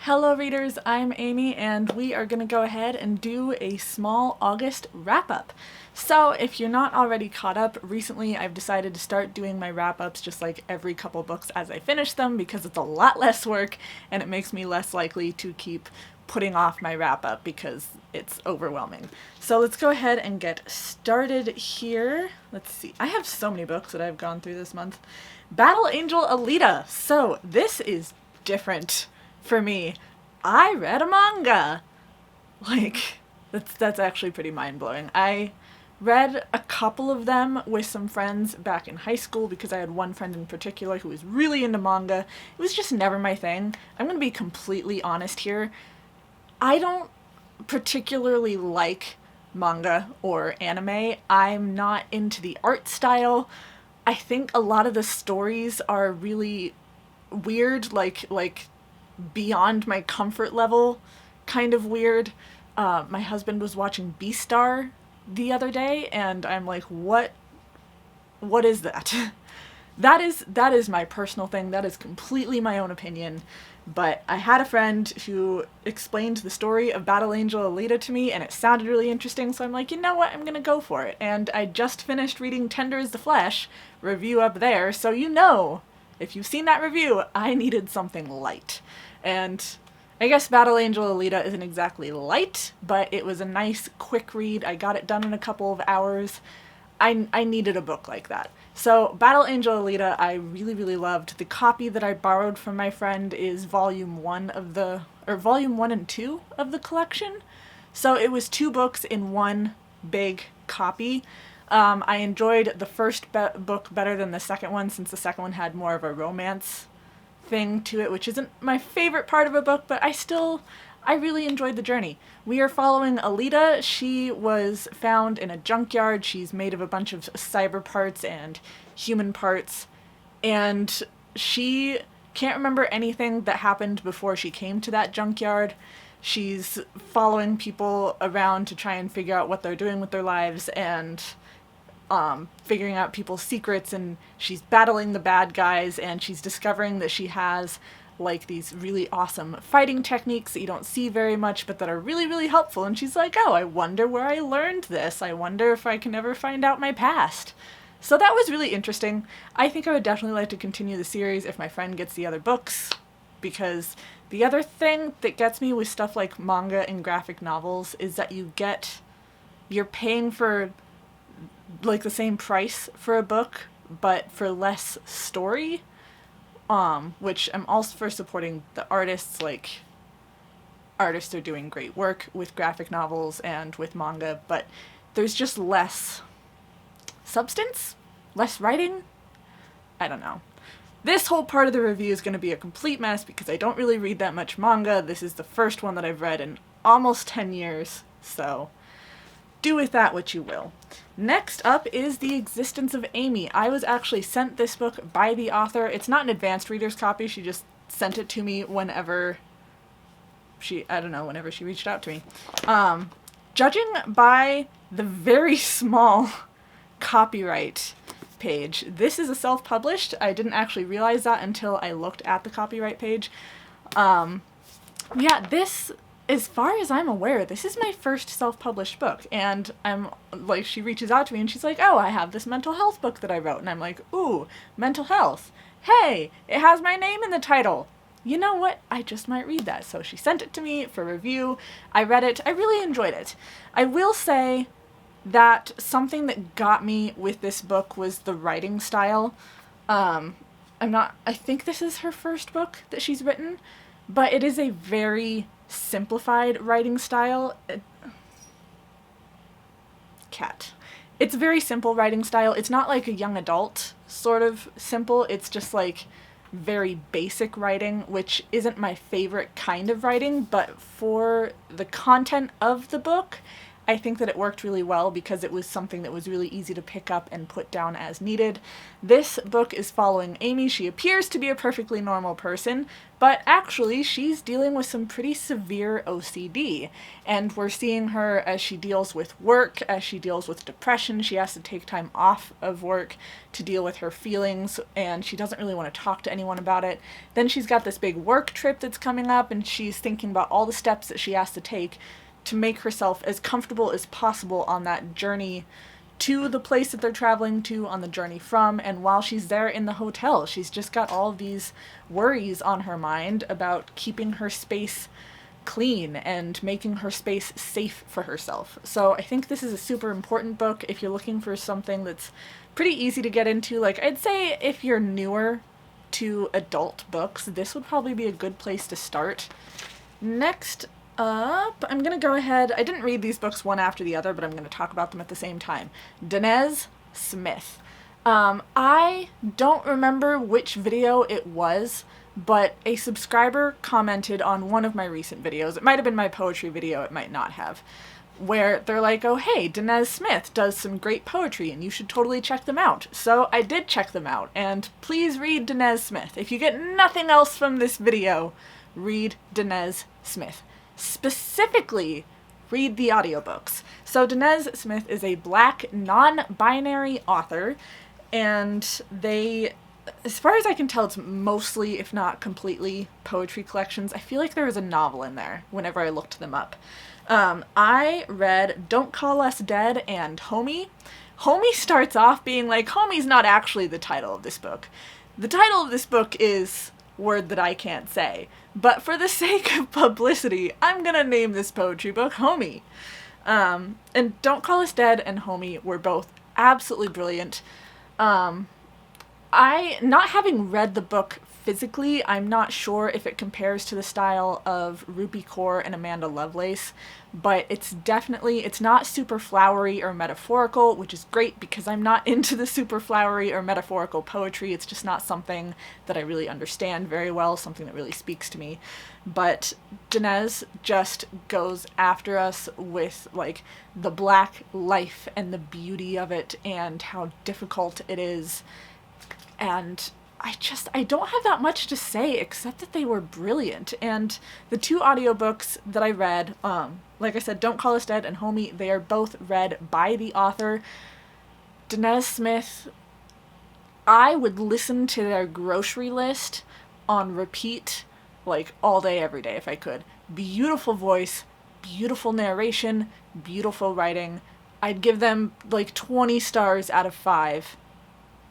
Hello readers, I'm Amy and we are going to go ahead and do a small August wrap-up. So if you're not already caught up, recently I've decided to start doing my wrap-ups just like every couple books as I finish them because it's a lot less work and it makes me less likely to keep putting off my wrap-up because it's overwhelming. So let's go ahead and get started here. Let's see, I have so many books that I've gone through this month. Battle Angel Alita. So this is different. For me, I read a manga. That's actually pretty mind-blowing. I read a couple of them with some friends back in high school because I had one friend in particular who was really into manga. It was just never my thing. I'm gonna be completely honest here. I don't particularly like manga or anime. I'm not into the art style. I think a lot of the stories are really weird, like beyond my comfort level, kind of weird. My husband was watching Beastar the other day, and I'm like, what is that? That is my personal thing. That is completely my own opinion. But I had a friend who explained the story of Battle Angel Alita to me, and it sounded really interesting, so I'm like, you know what, I'm gonna go for it. And I just finished reading Tender as the Flesh, review up there, so you know, if you've seen that review, I needed something light. And I guess Battle Angel Elita isn't exactly light, but it was a nice, quick read. I got it done in a couple of hours. I needed a book like that. So Battle Angel Elita I really, really loved. The copy that I borrowed from my friend is volume 1 and 2 of the collection. So it was 2 books in one big copy. I enjoyed the first book better than the second one, since the second one had more of a romance thing to it, which isn't my favorite part of a book, but I really enjoyed the journey. We are following Alita. She was found in a junkyard. She's made of a bunch of cyber parts and human parts, and she can't remember anything that happened before she came to that junkyard. She's following people around to try and figure out what they're doing with their lives, and figuring out people's secrets, and she's battling the bad guys, and she's discovering that she has like these really awesome fighting techniques that you don't see very much but that are really, really helpful. And she's like, oh, I wonder where I learned this. I wonder if I can ever find out my past. So that was really interesting. I think I would definitely like to continue the series if my friend gets the other books, because the other thing that gets me with stuff like manga and graphic novels is that you're paying for like the same price for a book, but for less story, which I'm also for supporting the artists. Like, artists are doing great work with graphic novels and with manga, but there's just less substance, less writing. I don't know. This whole part of the review is going to be a complete mess because I don't really read that much manga. This is the first one that I've read in almost 10 years, so do with that what you will. Next up is The Existence of Amy. I was actually sent this book by the author. It's not an advanced reader's copy. She just sent it to me whenever she reached out to me. Judging by the very small copyright page, this is a self-published. I didn't actually realize that until I looked at the copyright page. This, as far as I'm aware, this is my first self-published book, and I'm like, she reaches out to me and she's like, oh, I have this mental health book that I wrote, and I'm like, ooh, mental health. Hey, it has my name in the title. You know what? I just might read that. So she sent it to me for review. I read it. I really enjoyed it. I will say that something that got me with this book was the writing style. I think this is her first book that she's written, but it is a very simplified writing style. It's a very simple writing style. It's not like a young adult sort of simple. It's just like very basic writing, which isn't my favorite kind of writing, but for the content of the book, I think that it worked really well because it was something that was really easy to pick up and put down as needed. This book is following Amy. She appears to be a perfectly normal person, but actually she's dealing with some pretty severe OCD. And we're seeing her as she deals with work, as she deals with depression. She has to take time off of work to deal with her feelings, and she doesn't really want to talk to anyone about it. Then she's got this big work trip that's coming up, and she's thinking about all the steps that she has to take to make herself as comfortable as possible on that journey to the place that they're traveling to, on the journey from, and while she's there in the hotel, she's just got all of these worries on her mind about keeping her space clean and making her space safe for herself. So I think this is a super important book if you're looking for something that's pretty easy to get into. Like, I'd say if you're newer to adult books, this would probably be a good place to start. Next up, I'm going to go ahead, I didn't read these books one after the other, but I'm going to talk about them at the same time. Danez Smith. I don't remember which video it was, but a subscriber commented on one of my recent videos. It might have been my poetry video, it might not have, where they're like, oh hey, Danez Smith does some great poetry and you should totally check them out. So I did check them out, and please read Danez Smith. If you get nothing else from this video, read Danez Smith. Specifically, read the audiobooks. So Danez Smith is a Black non-binary author, and they, as far as I can tell, it's mostly, if not completely, poetry collections. I feel like there was a novel in there whenever I looked them up. I read Don't Call Us Dead and Homie. Homie starts off being like, Homie's not actually the title of this book. The title of this book is word that I can't say. But for the sake of publicity, I'm gonna name this poetry book Homie. And Don't Call Us Dead and Homie were both absolutely brilliant. Not having read the book physically, I'm not sure if it compares to the style of Rupi Kaur and Amanda Lovelace, but it's not super flowery or metaphorical, which is great because I'm not into the super flowery or metaphorical poetry. It's just not something that I really understand very well, something that really speaks to me. But Danez just goes after us with, like, the Black life and the beauty of it and how difficult it is. And I don't have that much to say except that they were brilliant. And the two audiobooks that I read, like I said, Don't Call Us Dead and Homie, they are both read by the author. Danez Smith, I would listen to their grocery list on repeat, like, all day, every day if I could. Beautiful voice, beautiful narration, beautiful writing. I'd give them, like, 20 stars out of 5.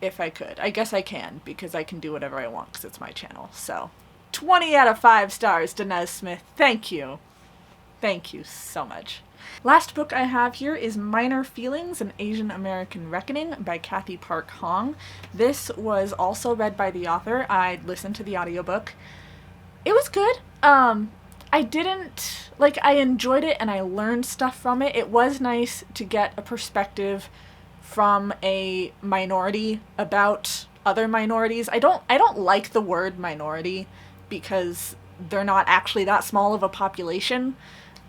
If I could. I guess I can, because I can do whatever I want, because it's my channel. So, 20 out of 5 stars, Danez Smith. Thank you. Thank you so much. Last book I have here is Minor Feelings, An Asian American Reckoning by Kathy Park Hong. This was also read by the author. I listened to the audiobook. It was good. I enjoyed it and I learned stuff from it. It was nice to get a perspective from a minority about other minorities. I don't like the word minority because they're not actually that small of a population.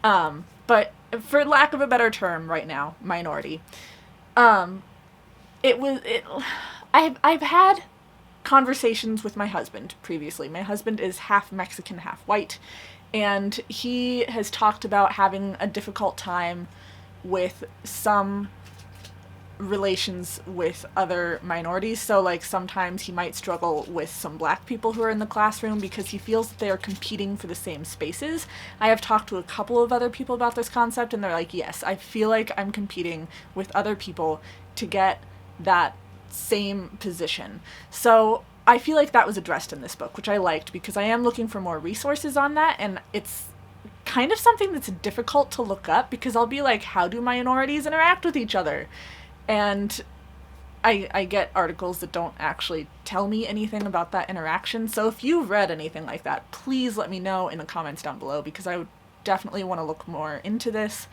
But for lack of a better term right now, minority. I've had conversations with my husband previously. My husband is half Mexican, half white, and he has talked about having a difficult time with some relations with other minorities. So, like, sometimes he might struggle with some Black people who are in the classroom because he feels that they are competing for the same spaces. I have talked to a couple of other people about this concept, and they're like, yes, I feel like I'm competing with other people to get that same position. So I feel like that was addressed in this book, which I liked because I am looking for more resources on that, and it's kind of something that's difficult to look up because I'll be like, how do minorities interact with each other? And I get articles that don't actually tell me anything about that interaction. So if you've read anything like that, please let me know in the comments down below because I would definitely want to look more into this.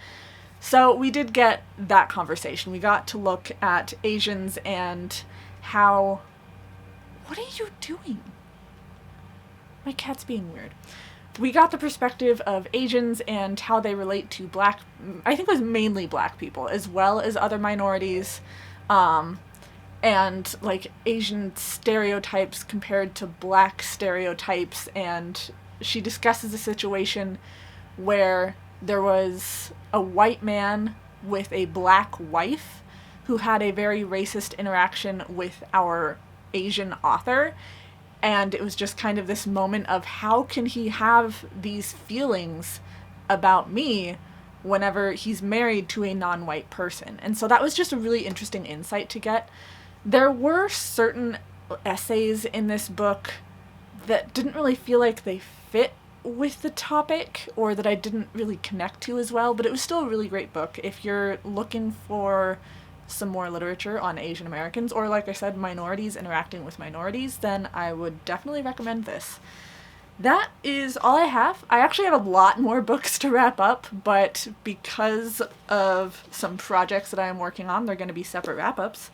So we did get that conversation. We got to look at Asians and how... What are you doing? My cat's being weird. we got the perspective of Asians and how they relate to I think it was mainly black people, as well as other minorities, and like Asian stereotypes compared to black stereotypes. And she discusses a situation where there was a white man with a black wife who had a very racist interaction with our Asian author. And it was just kind of this moment of how can he have these feelings about me whenever he's married to a non-white person. And so that was just a really interesting insight to get. There were certain essays in this book that didn't really feel like they fit with the topic, or that I didn't really connect to as well, but it was still a really great book. If you're looking for some more literature on Asian Americans, or like I said, minorities interacting with minorities, then I would definitely recommend this. That is all I have. I actually have a lot more books to wrap up, but because of some projects that I am working on, they're going to be separate wrap-ups.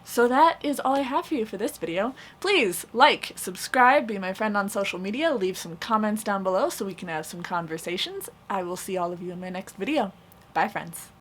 So that is all I have for you for this video. Please like, subscribe, be my friend on social media, leave some comments down below so we can have some conversations. I will see all of you in my next video. Bye, friends.